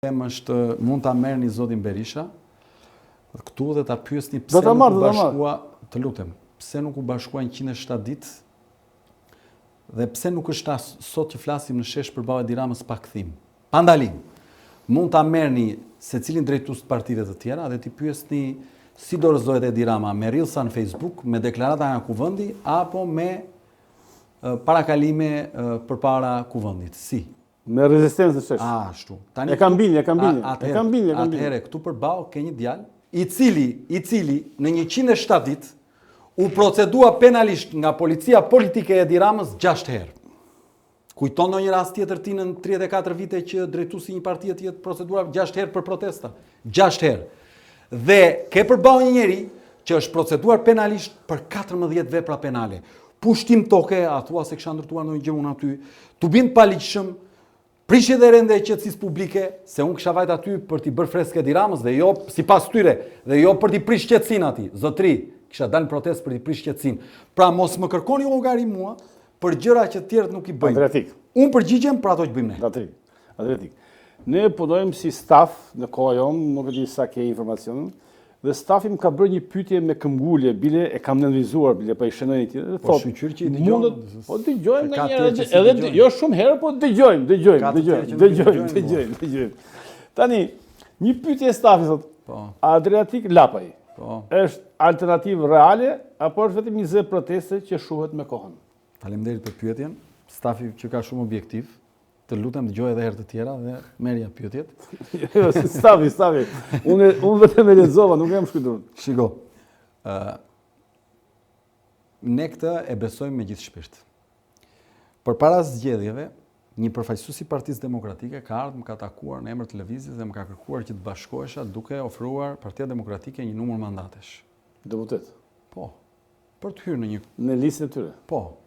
Është mund ta merrni zotin Berisha këtu dhe ta pyesni pse nuk u bashkua, të lutem, pse nuk u bashkuan 107 ditë dhe pse nuk është sot që flasim në shesh përballë Edi Ramës pa kthim. Pa ndalim. Mund ta merrni secilin drejtues të partive të tjera dhe t'i pyesni si dorëzohet Edi Rama, me rillsa në Facebook, me deklarata nga kuvendi apo me parakalime përpara kuvendit. Si? Me rezistencë shesh. Ashtu. E kam bini. Atëherë këtu përballë ke një djalë i cili në 107 ditë u procedua penalisht nga policia politike e Edi Ramës 6 herë. Kujton ndonjë rast tjetër ti në 34 vite që drejtuesi një partie të jetë procedura 6 herë për protesta? 6 herë. Dhe ke përballë një njeri që është proceduar penalisht për 14 vepra penale. Pushtim toke, a thua se kisha ndërtuar ndonjë gjë unë aty, tu bind pa ligjshëm, prishje dhe rende e qetësisë publike, se unë kisha vajt aty për t'i bërë freskë Edi Ramës dhe jo sipas tyre, dhe jo për t'i prish qetësinë atij. Zotri, kisha dalë në protestë për t'i prish qetësinë. Pra mos më kërkoni llogari mua për gjëra që të tjerët nuk i bëjnë. Adretik. Unë përgjigjem për ato që bëjmë ne. Adretik. Ne punojmë si staf në kohë jonë, nuk e di sa ke informacionin, dhe stafi më ka bërë një pyetje me këmbgulje, bile e kam nënvizuar, bile pa i shënojnë ti. Po shqyr që i dëgjojmë. Po dëgjojmë ndonjëherë, edhe jo shumë herë, po dëgjojmë. Tani, një pyetje stafi thot, Adriatik Lapaj, është alternativë reale apo është vetëm një zë proteste që shuhet me kohën? Faleminderit për pyetjen. Stafi që ka shumë objektiv. Të lutem dëgjoj edhe herë të tjera dhe merrja pyetjet. Jo, stafi. Unë vetëm e lexova, nuk jam shkruar. Shiko. Ne këtë e besojmë me gjithë shpirt. Përpara zgjedhjeve, një përfaqësues i Partisë Demokratike ka ardhur, më ka takuar në emër të lëvizjes dhe më ka kërkuar që të bashkohesha duke ofruar Partia Demokratike një numër mandatesh. Deputet. Po. Për të hyrë në listën e tyre. Po.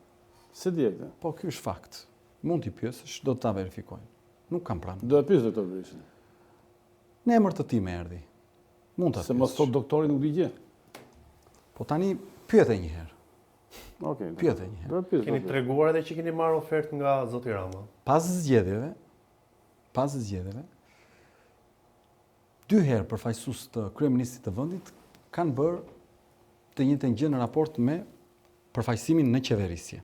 Se di këtë? Po, ky është fakt. Mund t'i pyesësh, do ta verifikojnë. Nuk kam pranë. Do e pyes doktor Berishin. Në emër të tij më erdhi. Mund ta pyes. Se mos thot doktori nuk di gjë. Po tani pyete një herë. Okej. Pyete një herë. Keni treguar edhe që keni marrë ofertë nga zoti Rama. Pas zgjedhjeve, 2 herë përfaqësues të kryeministit të vendit kanë bërë të njëjtën gjë në raport me përfaqësimin në qeverisje.